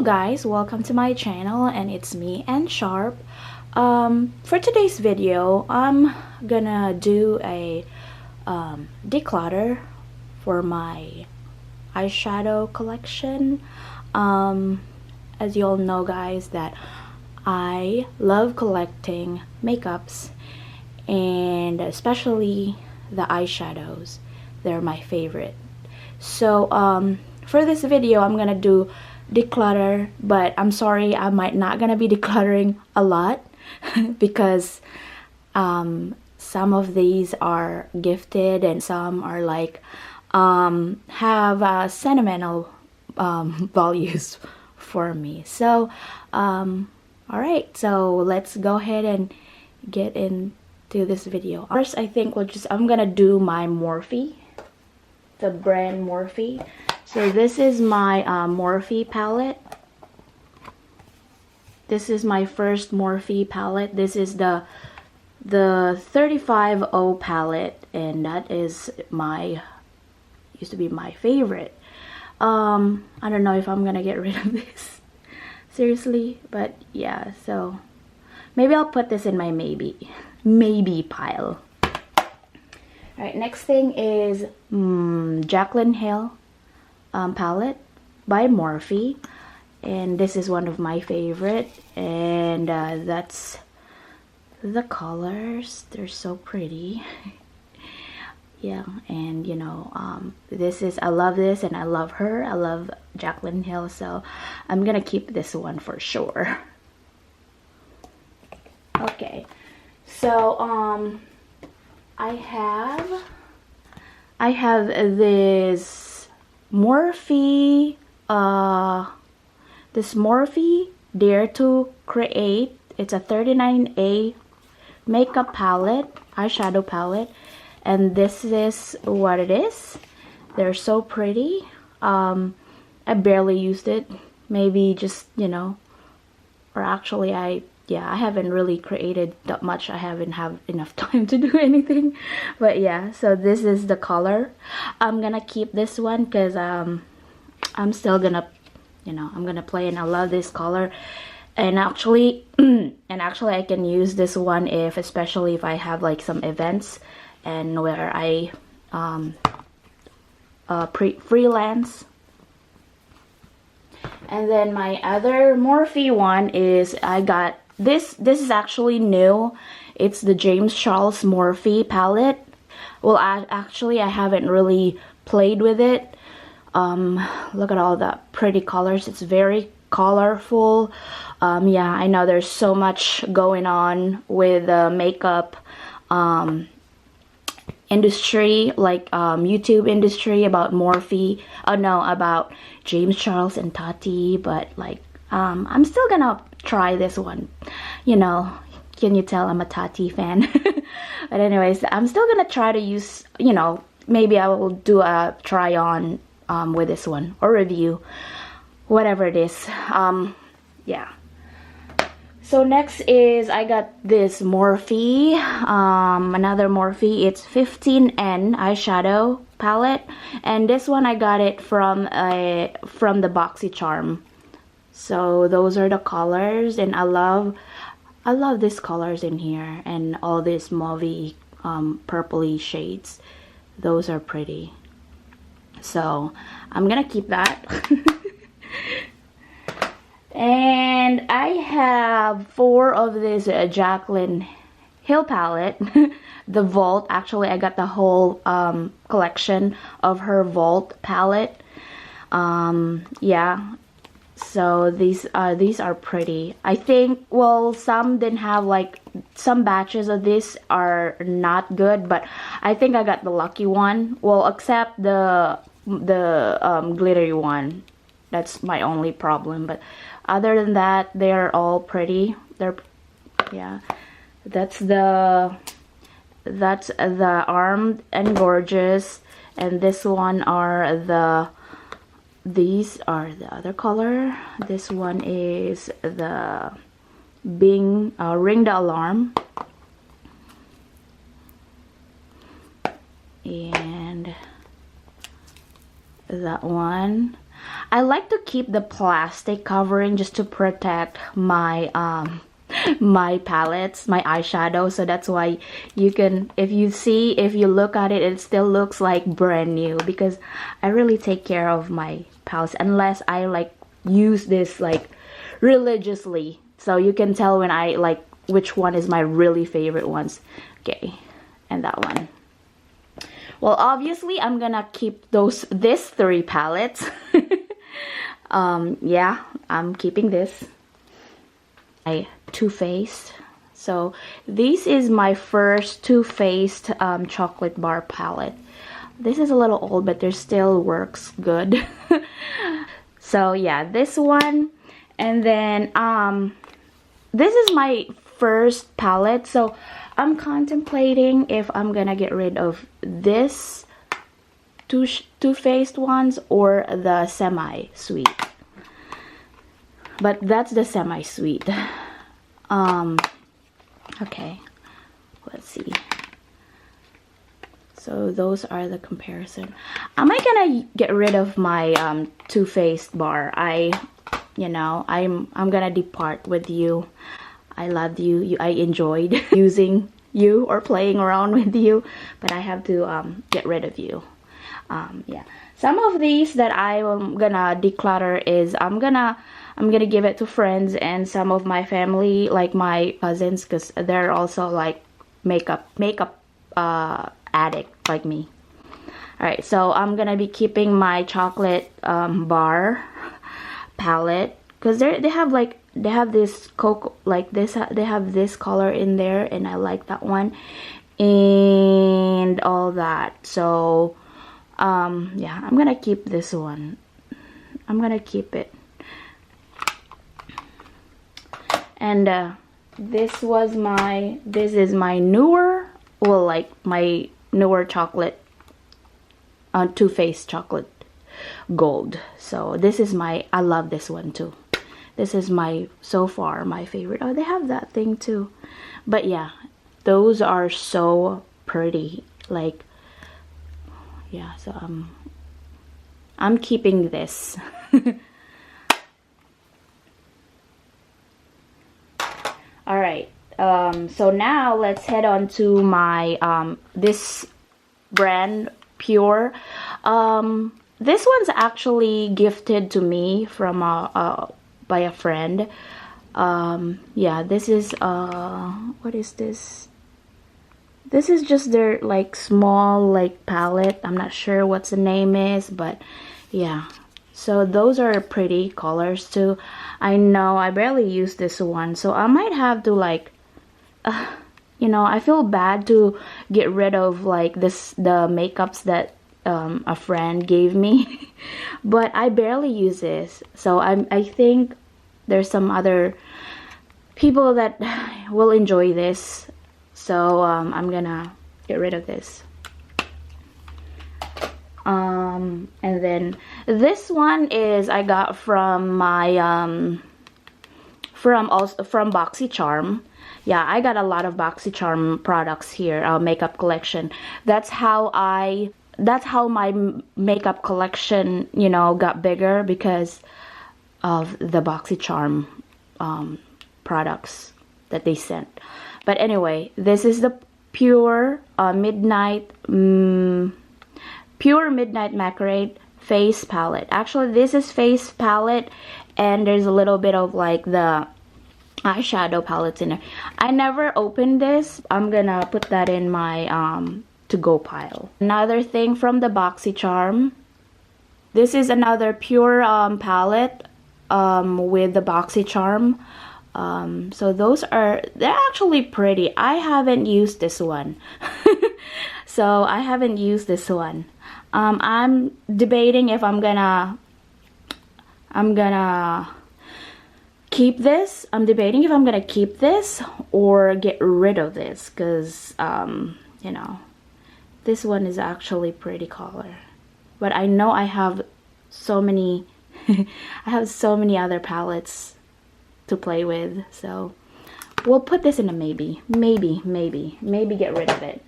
guys, welcome to my channel, and it's me and Sharp. For today's video, I'm gonna do a declutter for my eyeshadow collection. As you all know, guys, that I love collecting makeups, and especially the eyeshadows. They're my favorite. So for this video, I'm gonna do declutter, but I'm sorry, I might not gonna be decluttering a lot because some of these are gifted and some are like have sentimental values for me. So alright, so let's go ahead and get into this video. First, I think I'm gonna do my Morphe, the brand Morphe. So this is my Morphe palette. This is my first Morphe palette. This is the 35O palette, and that is used to be my favorite. I don't know if I'm gonna get rid of this seriously, but yeah, so maybe I'll put this in my maybe pile. Alright, next thing is Jaclyn Hill palette by Morphe, and this is one of my favorite, and that's the colors. They're so pretty. Yeah, and you know, I love this, and I love her. I love Jaclyn Hill, so I'm gonna keep this one for sure. Okay, so I have this Morphe, Dare to Create. It's a 39A makeup palette, eyeshadow palette, and this is what it is. They're so pretty. I barely used it, maybe just, you know, or actually I haven't really created that much. I haven't have enough time to do anything, but yeah, so this is the color. I'm gonna keep this one because I'm still gonna, you know, I'm gonna play, and I love this color. And actually I can use this one especially if I have like some events and where I freelance. And then my other Morphe one is, I got this is actually new. It's the James Charles Morphe palette. Well, I haven't really played with it. Look at all the pretty colors. It's very colorful. Yeah, I know there's so much going on with the makeup industry, like YouTube industry, about Morphe. Oh no, about James Charles and Tarte, but like I'm still gonna try this one. You know, can you tell I'm a Tarte fan? But anyways, I'm still gonna try to use, you know, maybe I will do a try on with this one, or review, whatever it is. Yeah. So next is, I got this Morphe, another Morphe. It's 15N eyeshadow palette, and this one I got it from the BoxyCharm. So those are the colors, and I love these colors in here, and all these mauve purpley shades. Those are pretty. So I'm gonna keep that. And I have 4 of this Jaclyn Hill palette. The Vault. Actually, I got the whole collection of her Vault palette. Yeah. So these are pretty. I think, well, some didn't have, like, some batches of this are not good, but I think I got the lucky one. Well, except the glittery one. That's my only problem, but other than that, they're all pretty. Yeah, that's the Armed and Gorgeous, and this one these are the other color. This one is the Ring the Alarm, and that one. I like to keep the plastic covering just to protect my my palettes, my eyeshadow. So that's why you can, if you look at it, it still looks like brand new, because I really take care of my palettes, unless I like use this like religiously. So you can tell when I like which one is my really favorite ones. Okay, and that one. Well, obviously I'm gonna keep this 3 palettes. Yeah, I'm keeping this. My Too Faced. So this is my first Too Faced chocolate bar palette. This is a little old, but it still works good. So yeah, this one. And then this is my first palette, so I'm contemplating if I'm gonna get rid of this Too Faced ones or the semi-sweet. But that's the semi-sweet. Okay, let's see. So those are the comparison. Am I gonna get rid of my Too Faced bar? You know, I'm gonna depart with you. I loved you. I enjoyed using you or playing around with you, but I have to get rid of you. Yeah, some of these that I'm gonna declutter is I'm gonna give it to friends and some of my family, like my cousins, because they're also like makeup addict like me. All right, so I'm gonna be keeping my chocolate bar palette, because they have this cocoa like this, they have this color in there, and I like that one and all that. So yeah, I'm gonna keep this one. I'm gonna keep it. And this is my newer, well, like my newer chocolate, Too Faced chocolate gold. So this is I love this one too. This is so far my favorite. Oh, they have that thing too. But yeah, those are so pretty. Like, yeah, so I'm keeping this. All right, so now let's head on to my this brand Pure. This one's actually gifted to me from by a friend. Yeah, this is what is this? This is just their like small like palette. I'm not sure what the name is, but yeah. So those are pretty colors too. I know I barely use this one, so I might have to like you know, I feel bad to get rid of like the makeups that a friend gave me. But I barely use this, so I think there's some other people that will enjoy this. So I'm gonna get rid of this. And then this one is I got from my from BoxyCharm. Yeah, I got a lot of BoxyCharm products here, makeup collection. That's how my makeup collection, you know, got bigger, because of the BoxyCharm products that they sent. But anyway, this is the Pure Midnight Macrate face palette. Actually, this is face palette, and there's a little bit of like the eyeshadow palettes in there. I never opened this. I'm gonna put that in my to-go pile. Another thing from the BoxyCharm. This is another Pure palette with the BoxyCharm. So they're actually pretty. I haven't used this one. So I haven't used this one. I'm debating if I'm gonna keep this. I'm debating if I'm gonna keep this or get rid of this, because you know, this one is actually pretty color. But I know I have so many I have so many other palettes to play with, so we'll put this in a maybe get rid of it.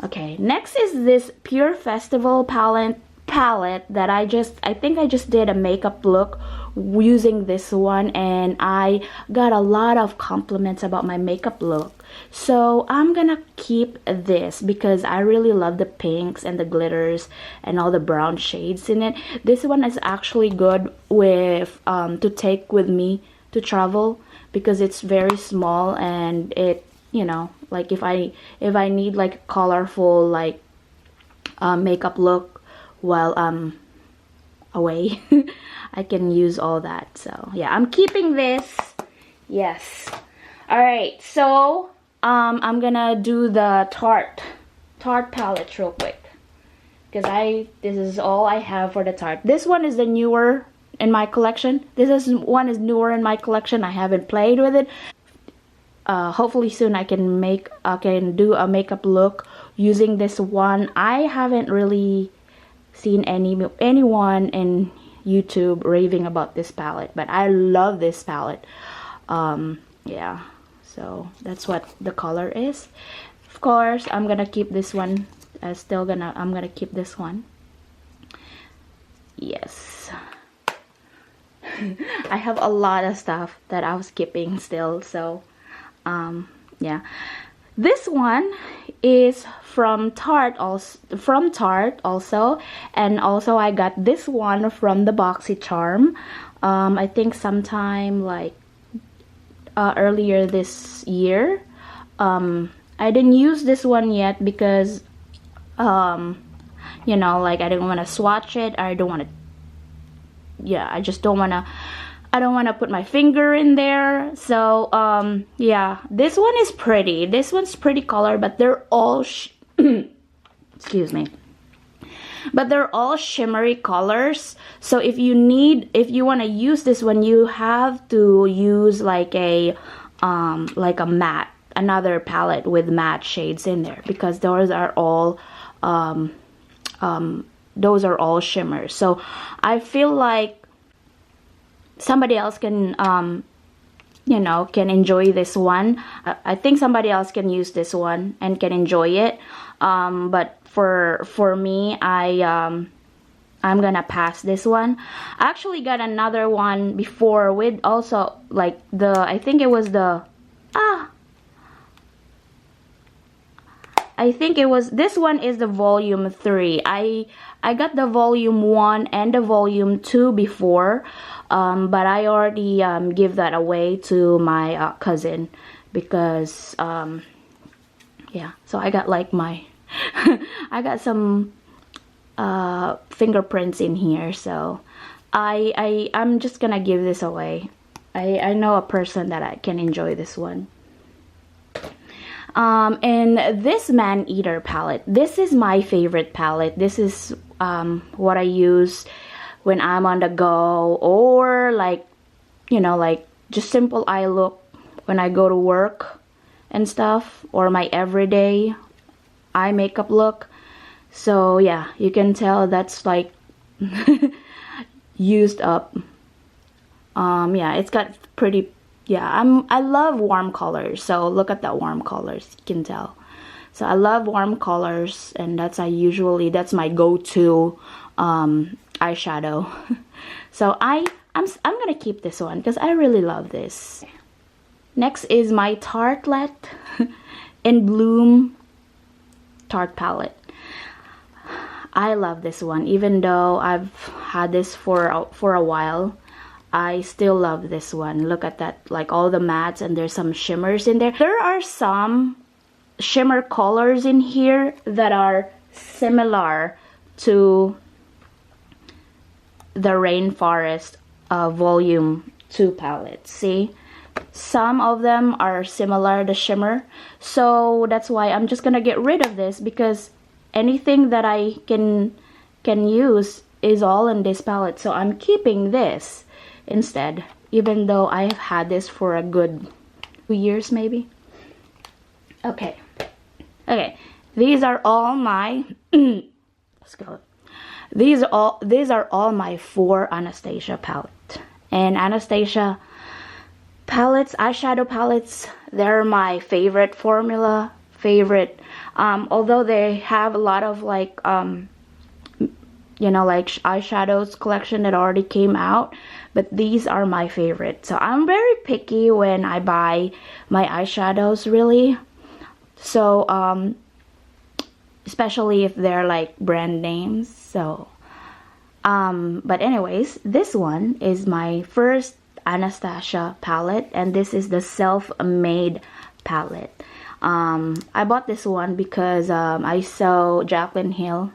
Okay, next is this Pure Festival palette palette that I think I just did a makeup look using this one, and I got a lot of compliments about my makeup look. So I'm gonna keep this because I really love the pinks and the glitters and all the brown shades in it. This one is actually good with to take with me to travel because it's very small, and it, you know, like if I need like a colorful like makeup look while I'm away, I can use all that. So yeah, I'm keeping this. Yes. All right, so I'm gonna do the Tarte palette real quick because this is all I have for the Tarte. This one is the newer in my collection. One is newer in my collection. I haven't played with it. Hopefully soon I can do a makeup look using this one. I haven't really seen anyone in YouTube raving about this palette, but I love this palette. Yeah, so that's what the color is. Of course, I'm gonna keep this one. I'm gonna keep this one. Yes. I have a lot of stuff that I was keeping still, so yeah. This one is from Tarte also, and also I got this one from the BoxyCharm. I think sometime like earlier this year. I didn't use this one yet because you know, like I didn't want to swatch it. I don't want to, yeah, I just don't want to, I don't want to put my finger in there. So yeah, this one is pretty. This one's pretty color, but they're all excuse me, but they're all shimmery colors. So if you want to use this one, you have to use like a matte, another palette with matte shades in there, because those are all shimmers. So I feel like somebody else can you know, can enjoy this one. I think somebody else can use this one and can enjoy it, but for me, I'm gonna pass this one. I actually got another one before with also like I think it was this one is the volume 3. I got the volume 1 and the volume 2 before, but I already give that away to my cousin because yeah, so I got like my I got some fingerprints in here, so I'm just gonna give this away. I know a person that can enjoy this one. And this Man Eater palette, this is my favorite palette. This is what I use when I'm on the go, or like, you know, like just simple eye look when I go to work and stuff, or my everyday eye makeup look. So yeah, you can tell that's like used up. Yeah, it's got pretty, yeah, I love warm colors. So look at that warm colors, you can tell. So I love warm colors, and that's my go-to eyeshadow. So I'm gonna keep this one because I really love this. Next is my Tartelette in Bloom Tarte palette. I love this one, even though I've had this for a while. I still love this one. Look at that, like all the mattes, and there's some shimmers in there. There are some shimmer colors in here that are similar to the Rainforest volume 2 palette. See, some of them are similar, the shimmer. So that's why I'm just gonna get rid of this, because anything that I can use is all in this palette. So I'm keeping this instead, even though I've had this for a good 2 years maybe. Okay, these are all my let's go. These are all my 4 Anastasia palette. And Anastasia palettes, eyeshadow palettes, they're my favorite formula, although they have a lot of like you know, like eyeshadows collection that already came out, but these are my favorite. So I'm very picky when I buy my eyeshadows, really. So especially if they're like brand names. So but anyways, this one is my first Anastasia palette, and this is the self-made palette. I bought this one because I saw Jaclyn Hill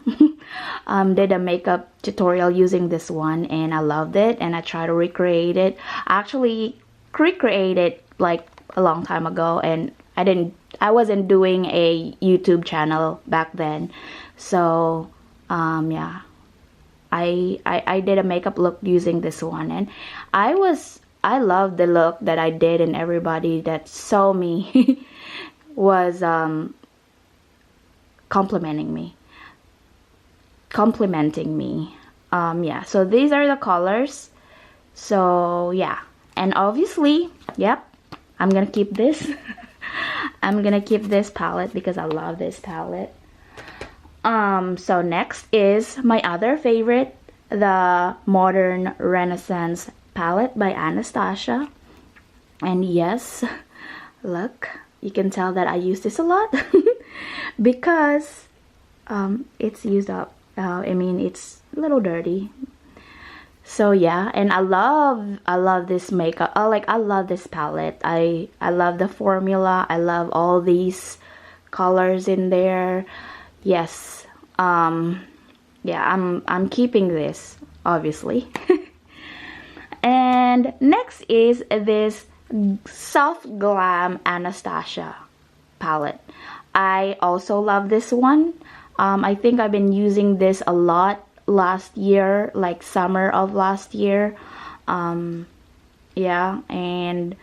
did a makeup tutorial using this one, and I loved it, and I tried to recreate it. I actually recreated it like a long time ago, and I wasn't doing a YouTube channel back then. So yeah, I did a makeup look using this one, and I love the look that I did, and everybody that saw me was complimenting me. Yeah, so these are the colors. So yeah, and obviously, yep, I'm gonna keep this. I'm gonna keep this palette because I love this palette. So next is my other favorite, the Modern Renaissance palette by Anastasia. And yes, look, you can tell that I use this a lot because it's used up. I mean, it's a little dirty. So yeah, and I love this makeup. I love this palette. I love the formula. I love all these colors in there. Yes. Yeah, I'm keeping this, obviously. And next is this Soft Glam Anastasia palette. I also love this one. I think I've been using this a lot last year, like summer of last year. Yeah, and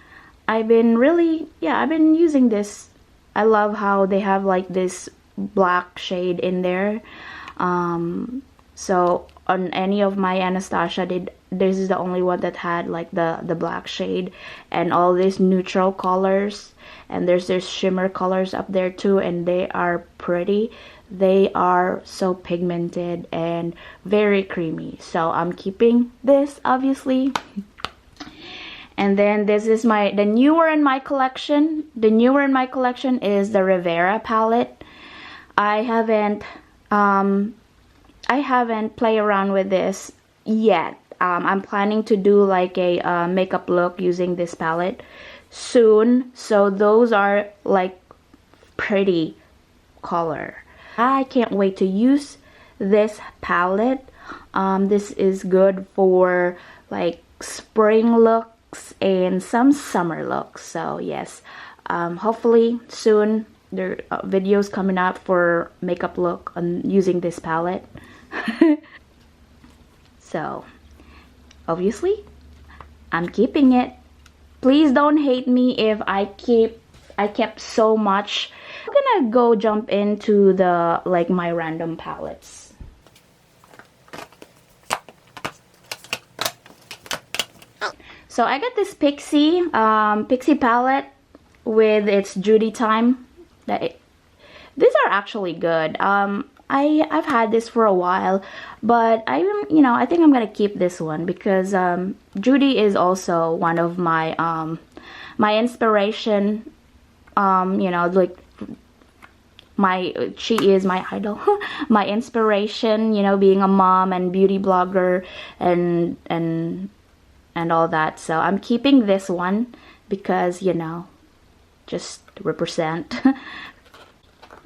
I've been using this. I love how they have like this black shade in there. So on any of my Anastasia, this is the only one that had like the black shade, and all these neutral colors, and there's shimmer colors up there too, and they are pretty. They are so pigmented and very creamy. So I'm keeping this, obviously. And then this is the newer in my collection. The newer in my collection is the Rivera palette. I haven't played around with this yet. I'm planning to do like a makeup look using this palette soon. So those are like pretty color. I can't wait to use this palette. This is good for like spring looks and some summer looks. So yes, hopefully soon there are videos coming up for makeup look on using this palette. So obviously I'm keeping it. Please don't hate me if I kept so much. I'm gonna go jump into the my random palettes. So I got this Pixie palette with its Judy Time. These are actually good. I've had this for a while, but I think I'm gonna keep this one because Judy is also one of my my inspiration. She is my idol, my inspiration. Being a mom and beauty blogger and all that. So I'm keeping this one because just represent.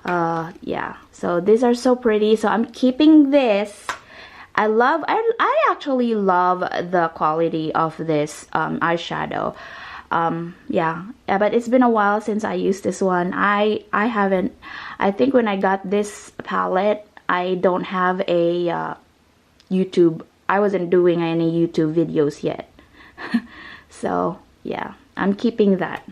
Yeah, so these are so pretty, so I'm keeping this. I actually love the quality of this eyeshadow. Yeah, but it's been a while since I used this one. I think when I got this palette, I don't have a YouTube. I wasn't doing any YouTube videos yet. So yeah, I'm keeping that.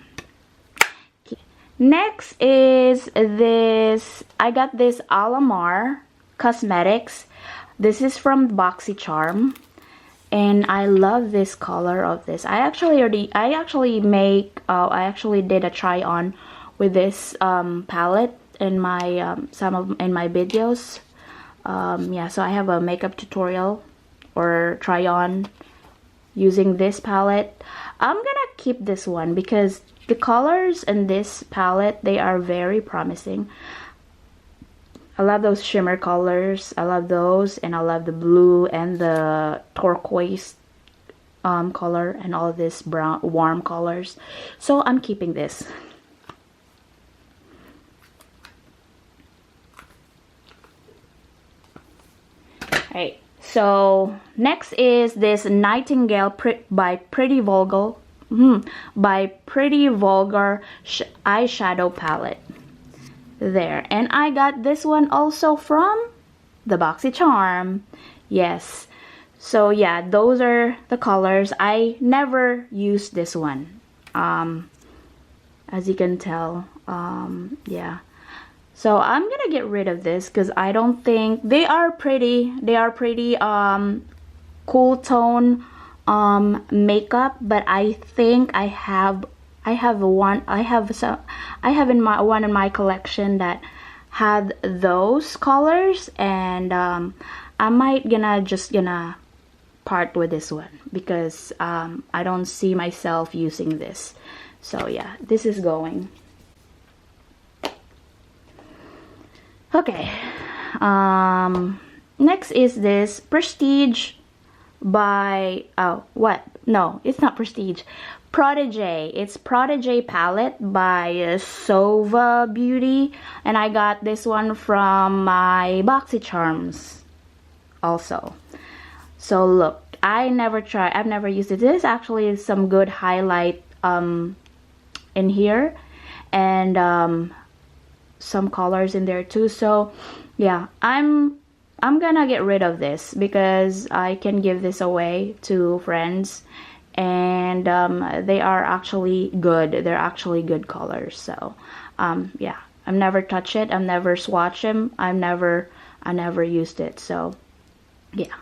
Next is this. I got this Alamar Cosmetics. This is from BoxyCharm, and I love this color of this. I actually did a try on with this palette in my in my videos. Yeah, so I have a makeup tutorial or try on using this palette. I'm gonna keep this one because the colors in this palette, they are very promising. I love those shimmer colors. I love those, and I love the blue and the turquoise color and all this brown warm colors. So I'm keeping this. Alright, so next is this Nightingale by Pretty Vulgar eyeshadow palette. There, and I got this one also from the BoxyCharm. Yes, so yeah, those are the colors. I never used this one, as you can tell. Yeah, so I'm gonna get rid of this because I don't think they are pretty. They are pretty cool tone makeup, but I think I have one in my collection that had those colors, and I might gonna part with this one because I don't see myself using this. So yeah, this is going. Okay, next is this Prestige by no, it's not Prestige, Protégé. It's Protégé palette by Sova Beauty, and I got this one from my BoxyCharms also. So look, I've never used it. This actually is some good highlight in here, and some colors in there too. So yeah, I'm gonna get rid of this because I can give this away to friends, and they are actually good. They're actually good colors. So yeah, I've never touched it. I've never swatched them. I never used it. So yeah,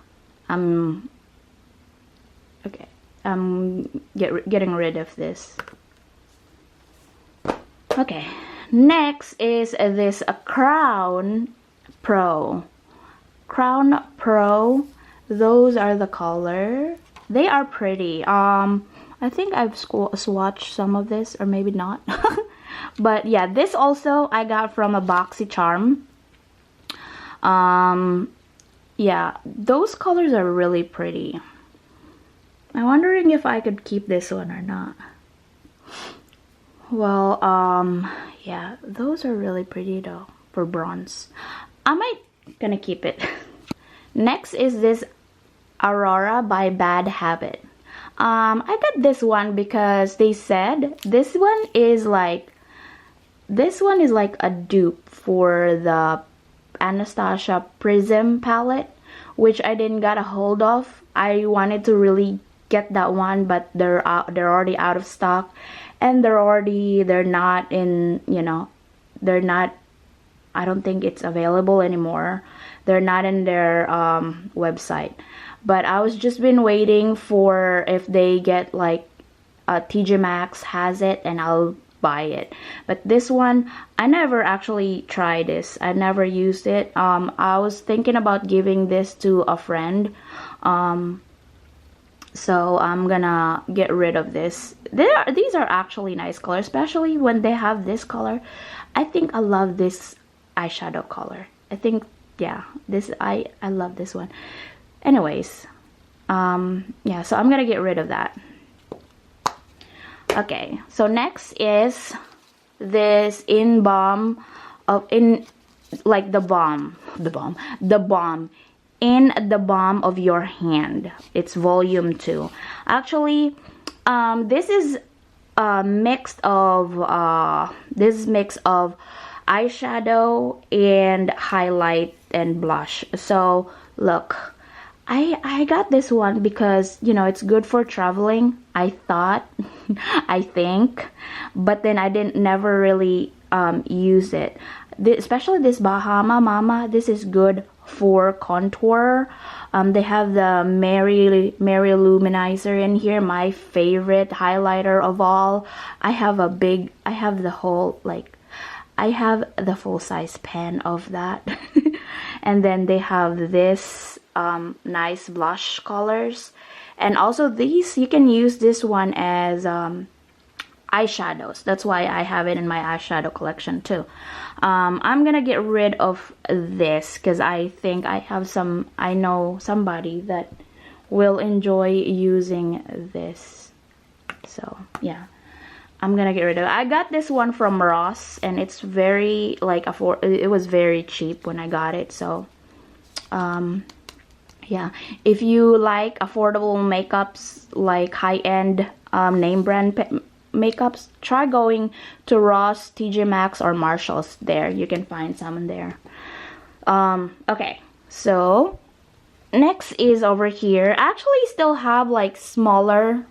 okay. I'm getting rid of this. Okay, next is this Crown Pro. Those are the color. They are pretty. I think I've swatched some of this, or maybe not. But yeah, this also I got from a BoxyCharm. Yeah, those colors are really pretty. I'm wondering if I could keep this one or not. Well, yeah, those are really pretty though for bronze. I might gonna keep it. Next is this Aurora by Bad Habit. I got this one because they said this one is like a dupe for the Anastasia Prism palette, which I didn't get a hold of. I wanted to really get that one, but they're already out of stock, and they're not in, you know, they're not, I don't think it's available anymore. They're not in their website. But I was just been waiting for if they get like TJ Maxx has it, and I'll buy it. But this one, I never actually tried this. I never used it. I was thinking about giving this to a friend. So I'm gonna get rid of this. These are actually nice colors, especially when they have this color. I think I love this eyeshadow color. I think, yeah, this I love this one. Anyways, yeah, so I'm gonna get rid of that. Okay, so next is this the balm in the balm of your hand. It's volume 2. Actually, this is a mix of eyeshadow and highlight and blush. So look, I got this one because, you know, it's good for traveling, I thought. I think, but then I never really use it. Especially this Bahama Mama, this is good for contour. They have the Mary Luminizer in here, my favorite highlighter of all. I have the full size pen of that. And then they have this nice blush colors, and also these, you can use this one as eyeshadows. That's why I have it in my eyeshadow collection too. I'm gonna get rid of this because I think I know somebody that will enjoy using this. So yeah, I'm gonna get rid of it. I got this one from Ross, and it's very like it was very cheap when I got it. So yeah, if you like affordable makeups, like high-end name brand makeups, try going to Ross, TJ Maxx, or Marshalls. There you can find some in there. Okay, so next is over here. Actually still have like smaller,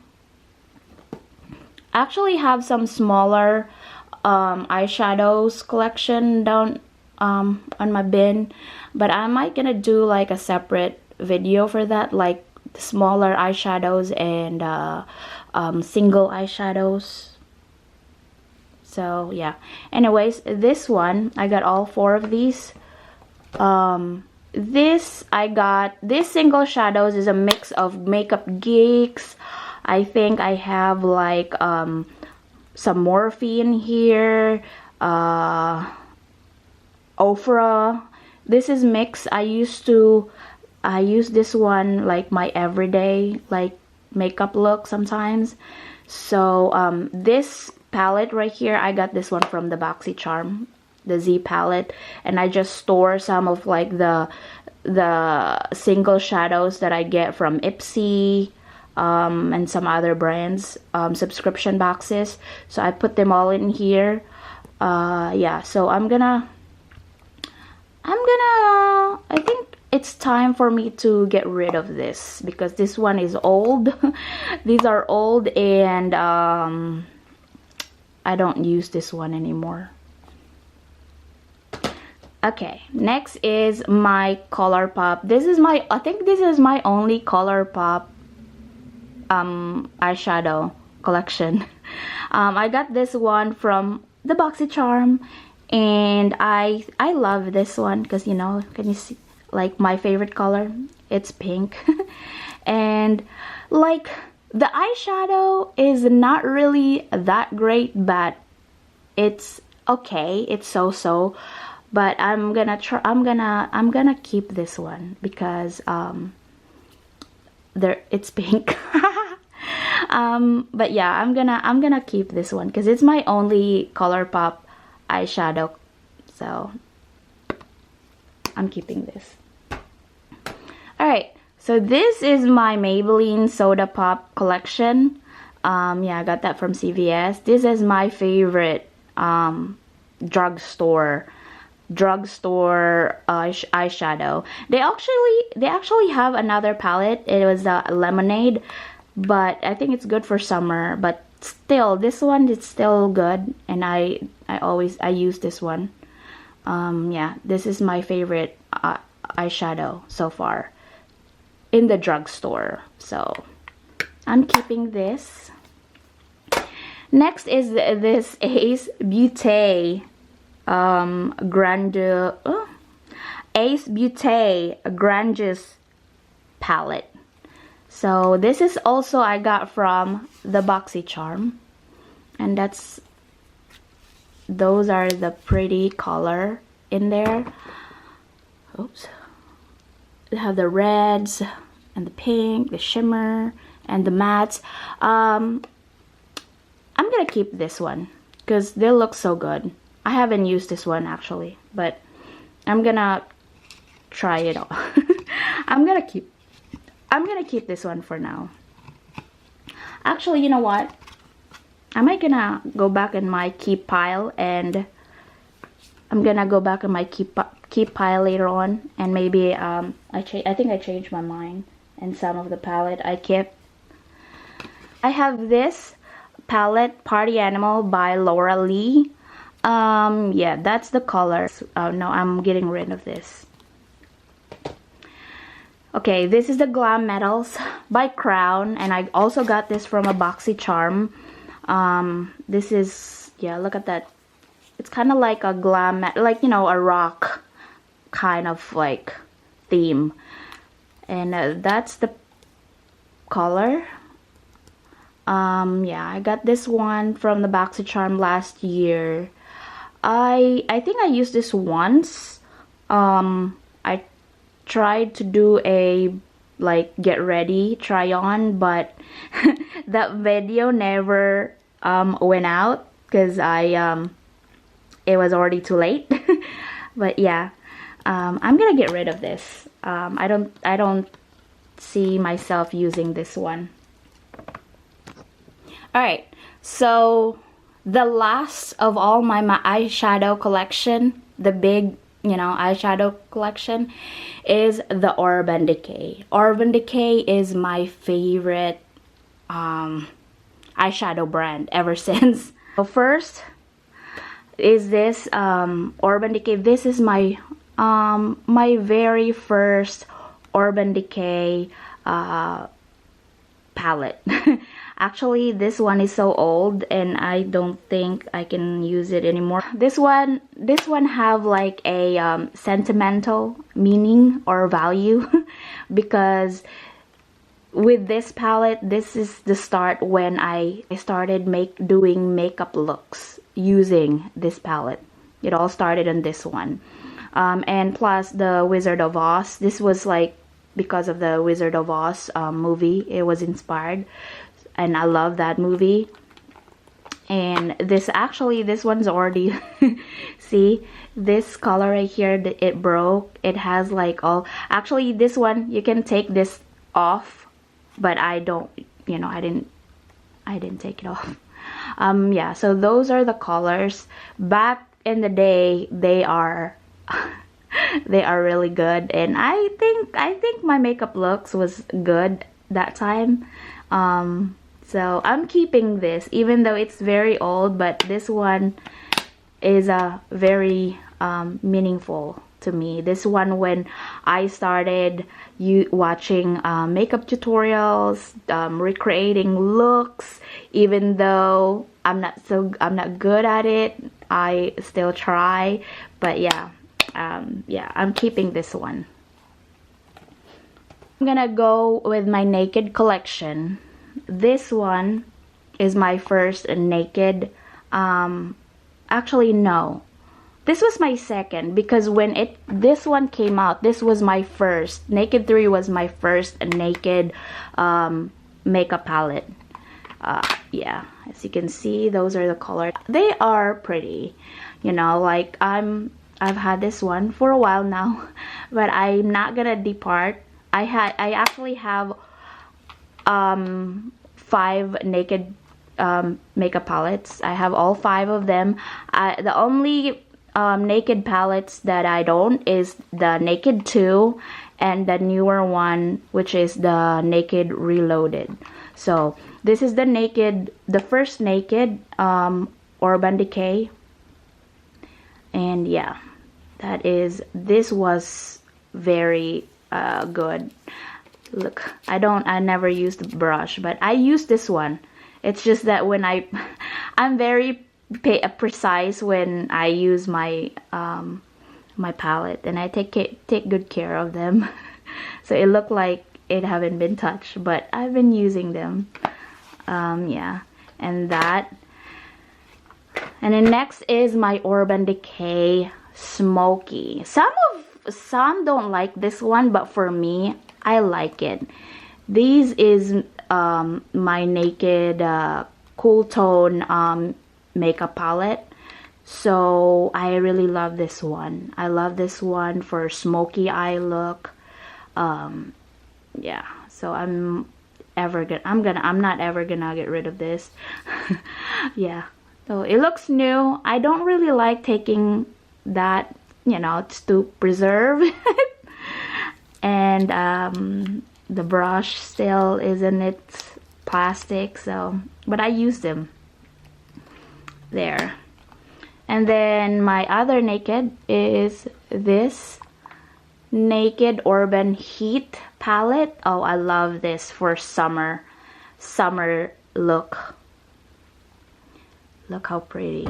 some smaller eyeshadows collection down on my bin, but I might gonna do like a separate video for that, like smaller eyeshadows and single eyeshadows. So yeah, anyways, this one I got all 4 of these. This single shadows is a mix of Makeup Geeks. I think I have like some Morphe in here, Ofra. This is mixed. I use this one like my everyday like makeup look sometimes. So this palette right here, I got this one from the BoxyCharm, the Z palette, and I just store some of like the single shadows that I get from Ipsy and some other brands subscription boxes. So I put them all in here. Yeah, so I think it's time for me to get rid of this because this one is old. These are old, and I don't use this one anymore. Okay, next is my ColourPop. I think this is my only ColourPop eyeshadow collection. I got this one from the BoxyCharm, and I love this one because, you know, can you see like my favorite color? It's pink. And like the eyeshadow is not really that great, but it's okay, it's so. But I'm gonna keep this one because it's pink. But yeah, I'm gonna keep this one because it's my only ColourPop eyeshadow, so I'm keeping this. Alright, so this is my Maybelline Soda Pop collection. Yeah, I got that from CVS. This is my favorite drugstore eyeshadow. They actually have another palette. It was a lemonade, but I think it's good for summer. But still, this one is still good, and I use this one. Yeah, this is my favorite eyeshadow so far in the drugstore. So I'm keeping this. Next is this Ace Beauté Ace Beauté Grandiose palette. So this is also I got from the BoxyCharm, and those are the pretty color in there. Oops. They have the reds and the pink, the shimmer, and the mattes. I'm gonna keep this one because they look so good. I haven't used this one actually, but I'm gonna try it all. I'm gonna keep this one for now. Actually, you know what? I might gonna go back in my keep pile, and I'm gonna go back in my keep pile later on, and maybe I think I changed my mind and some of the palette I kept. I have this palette, Party Animal by Laura Lee. Yeah, that's the color. Oh no, I'm getting rid of this. Okay, this is the Glam Metals by Crown, and I also got this from a BoxyCharm. This is, yeah, look at that. It's kind of like a glam, like, you know, a rock kind of like theme. And that's the color. Yeah, I got this one from the BoxyCharm last year. I think I used this once. I tried to do a like get ready try on, but that video never went out because it was already too late. But yeah, I'm gonna get rid of this. I don't see myself using this one. Alright, so the last of all my eyeshadow collection, the big, you know, eyeshadow collection, is the Urban Decay. Urban Decay is my favorite eyeshadow brand ever since. So first is this Urban Decay. This is my my very first Urban Decay palette. Actually, this one is so old and I don't think I can use it anymore. This one have like a sentimental meaning or value because with this palette, this is the start when I started doing makeup looks using this palette. It all started on this one. And plus the Wizard of Oz. This was like because of the Wizard of Oz movie. It was inspired. And I love that movie. And this one's already see this color right here, it broke. It has like all, actually this one you can take this off, but I don't, you know, I didn't take it off. Yeah, so those are the colors. Back in the day, they are they are really good, and I think my makeup looks was good that time. So I'm keeping this even though it's very old, but this one is very meaningful to me. This one, when I started watching makeup tutorials, recreating looks, even though I'm not good at it, I still try. But yeah, yeah, I'm keeping this one. I'm gonna go with my Naked collection. This one is my first naked. Actually, no. This was my second, because when this one came out, this was my first. Naked 3 was my first naked makeup palette. Yeah, as you can see, those are the colors. They are pretty, you know, like I've had this one for a while now, but I'm not gonna depart. I actually have 5 naked makeup palettes. I have all 5 of them. The only naked palettes that I don't is the Naked 2 and the newer one, which is the Naked Reloaded. So this is the first Naked Urban Decay. And yeah, this was very good. Look, I never used the brush, but I use this one. It's just that when I'm very precise when I use my my palette, and I take good care of them. So it looked like it haven't been touched, but I've been using them. Yeah, and then next is my Urban Decay Smoky. Some don't like this one, but for me, I like it. This is my Naked Cool Tone makeup palette. So I really love this one. I love this one for smoky eye look. Yeah, so I'm not ever gonna get rid of this. Yeah, so it looks new. I don't really like taking that, you know, to preserve it. And the brush still is in its plastic, so, but I use them there. And then my other Naked is this Naked Urban Heat palette. Oh, I love this for summer look. Look how pretty.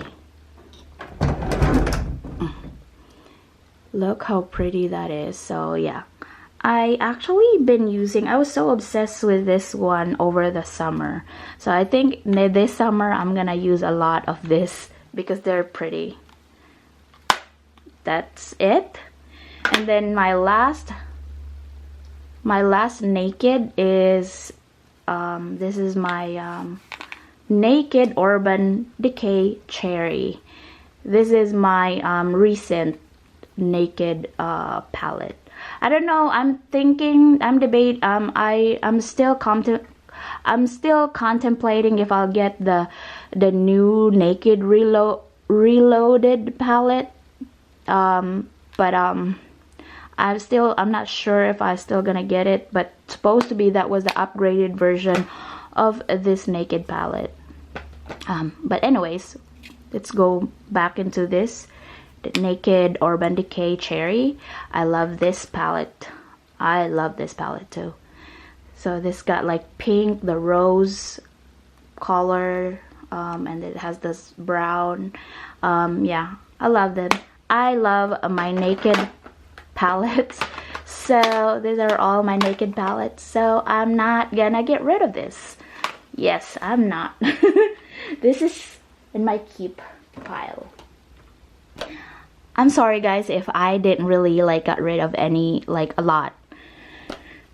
Look how pretty that is. So yeah, I actually been using, I was so obsessed with this one over the summer. So I think this summer I'm gonna use a lot of this because they're pretty. That's it. And then my last naked is this is my Naked Urban Decay Cherry. This is my recent naked palette. I don't know, I'm still contemplating if I'll get the new Naked Reloaded palette. But I'm not sure if I'm still gonna get it, but supposed to be that was the upgraded version of this naked palette. But anyways, let's go back into this, the Naked Urban Decay Cherry. I love this palette. I love this palette too. So this got like pink, the rose color, and it has this brown. Yeah, I love them. I love my naked palettes. So these are all my naked palettes. So I'm not gonna get rid of this. Yes, I'm not. This is in my keep pile. I'm sorry guys if I didn't really like got rid of any, like a lot.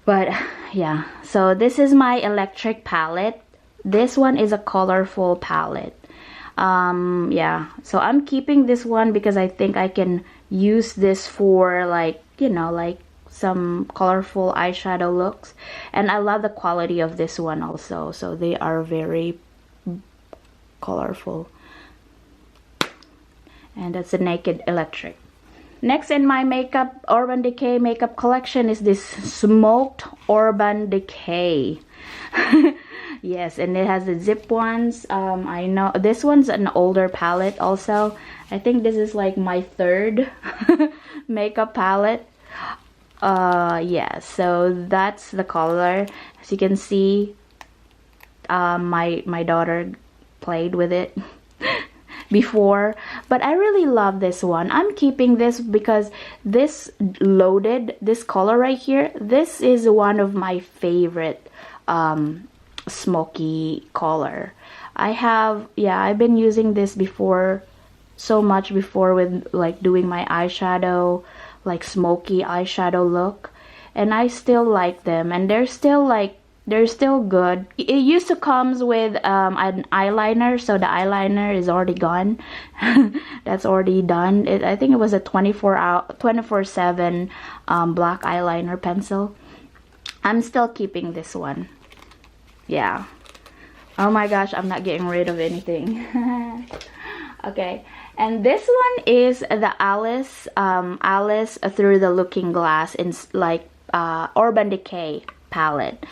But yeah, so this is my electric palette. This one is a colorful palette. Yeah, so I'm keeping this one because I think I can use this for, like, you know, like some colorful eyeshadow looks. And I love the quality of this one also. So they are very colorful. And that's a Naked Electric. Next in my Urban Decay makeup collection is this Smoked Urban Decay. Yes, and it has the zip ones. I know this one's an older palette also. I think this is like my third makeup palette. Yeah, so that's the color. As you can see, my daughter played with it before, but I really love this one. I'm keeping this because this color right here, this is one of my favorite smoky color. I've been using this before, so much before, with like doing my eyeshadow, like smoky eyeshadow look, and I still like them, and they're still good. It used to comes with an eyeliner, so the eyeliner is already gone. That's already done. I think it was a 24/7 black eyeliner pencil. I'm still keeping this one. Yeah. Oh my gosh, I'm not getting rid of anything. Okay, and this one is the Alice Through the Looking Glass in like Urban Decay palette.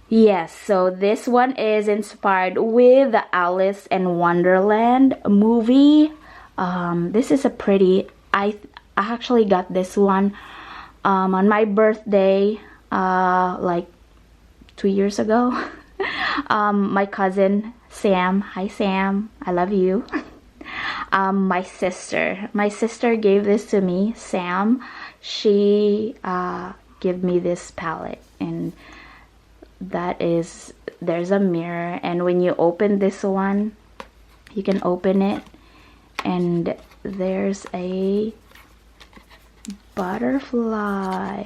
Yes, so this one is inspired with the Alice in Wonderland movie. This is a pretty, I actually got this one on my birthday like 2 years ago. My cousin Sam, hi Sam, I love you. My sister gave this to me. Sam, she gave me this palette, and there's a mirror, and when you open this one, you can open it, and there's a butterfly.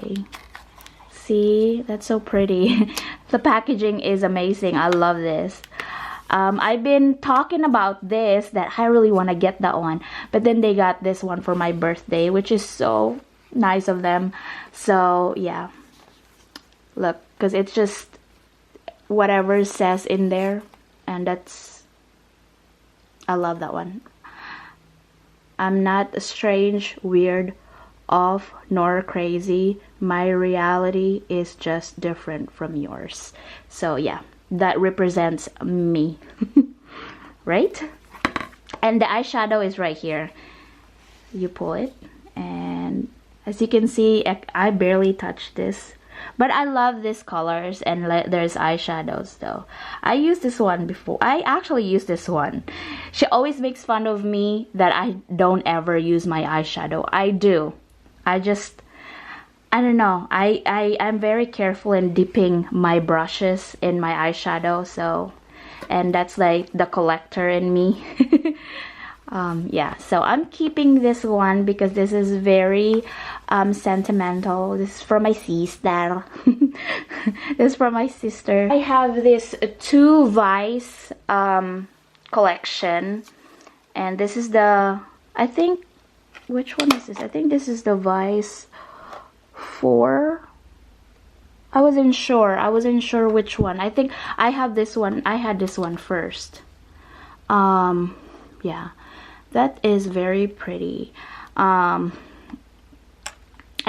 See, that's so pretty. The packaging is amazing. I love this. I've been talking about this, that I really want to get that one, but then they got this one for my birthday, which is so nice of them. So yeah, look, because it's just whatever says in there, and I love that one. I'm not strange, weird, off, nor crazy. My reality is just different from yours. So yeah, that represents me. Right? And the eyeshadow is right here. You pull it, and as you can see, I barely touched this, but I love these colors, and there's eyeshadows though. I used this one before. I actually used this one. She always makes fun of me that I don't ever use my eyeshadow. I do. I don't know, I'm very careful in dipping my brushes in my eyeshadow, so, and that's like the collector in me. Yeah, so I'm keeping this one because this is very sentimental. This is from my sister. This is from my sister. I have this two Vice collection, and this is the, I think, which one is this? I think this is the Vice 4. I wasn't sure which one. I think I have this one. I had this one first. Yeah, that is very pretty. I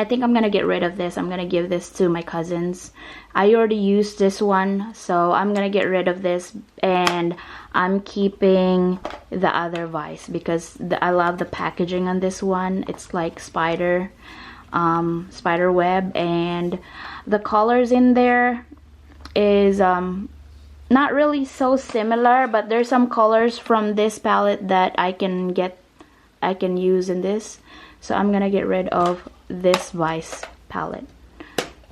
think I'm gonna get rid of this. I'm gonna give this to my cousins. I already used this one, so I'm gonna get rid of this, and I'm keeping the other Vice because I love the packaging on this one. It's like spider web, and the colors in there is not really so similar, but there's some colors from this palette that I can use in this, so I'm gonna get rid of this Vice palette.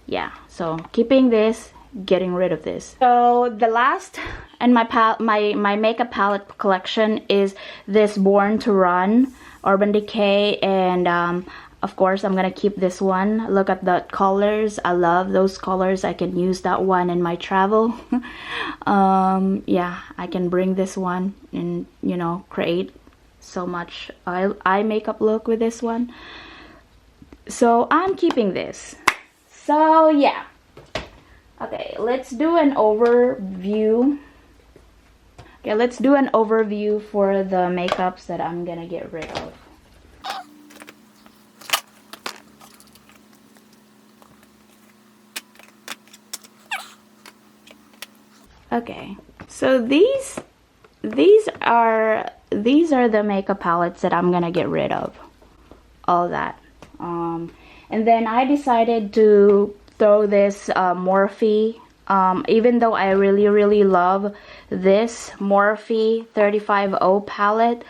Yeah, so keeping this, getting rid of this. So the last in my makeup palette collection is this Born to Run Urban Decay, and of course I'm gonna keep this one. Look at the colors, I love those colors. I can use that one in my travel. Yeah, I can bring this one and, you know, create so much eye makeup look with this one. So I'm keeping this. So yeah, okay, let's do an overview. Okay, let's do an overview for the makeups that I'm gonna get rid of. Okay, so these are the makeup palettes that I'm gonna get rid of, all that. And then I decided to throw this Morphe, even though I really love this Morphe 350 palette,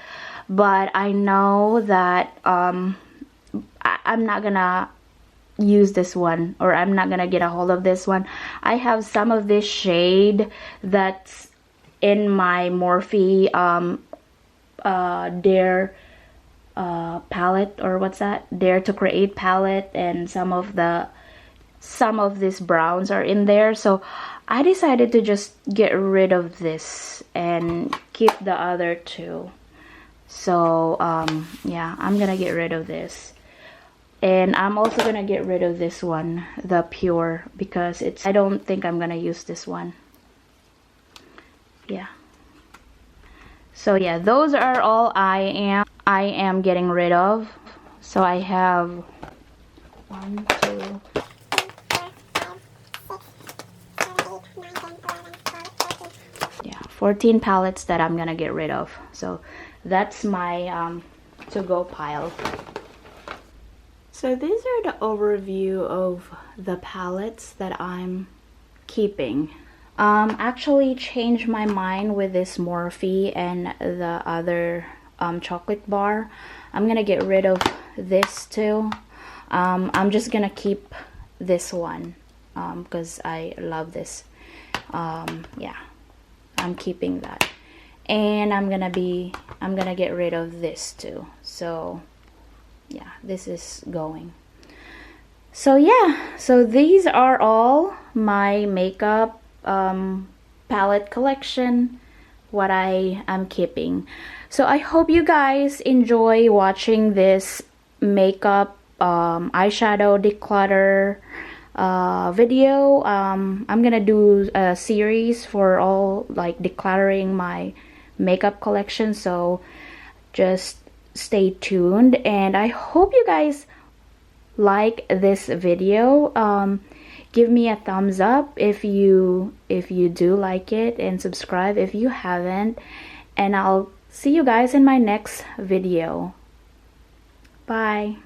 but I know that I'm not gonna use this one, or I'm not gonna get a hold of this one. I have some of this shade that's in my Morphe Dare palette, or what's that, Dare to Create palette, and some of these browns are in there, so I decided to just get rid of this and keep the other two. So yeah, I'm gonna get rid of this. And I'm also gonna get rid of this one, the Pure, because I don't think I'm gonna use this one. Yeah. So yeah, those are all I am getting rid of. So I have 1, 2, 14 palettes that I'm gonna get rid of. So that's my to-go pile. So these are the overview of the palettes that I'm keeping. Actually changed my mind with this Morphe and the other chocolate bar. I'm gonna get rid of this too. I'm just gonna keep this one because I love this. Yeah, I'm keeping that, and I'm gonna get rid of this too. So yeah, this is going. So yeah, so these are all my makeup palette collection, what I am keeping. So I hope you guys enjoy watching this makeup eyeshadow declutter video. I'm gonna do a series for all, like, decluttering my makeup collection, so just stay tuned, and I hope you guys like this video. Give me a thumbs up if you do like it, and subscribe if you haven't, and I'll see you guys in my next video. Bye.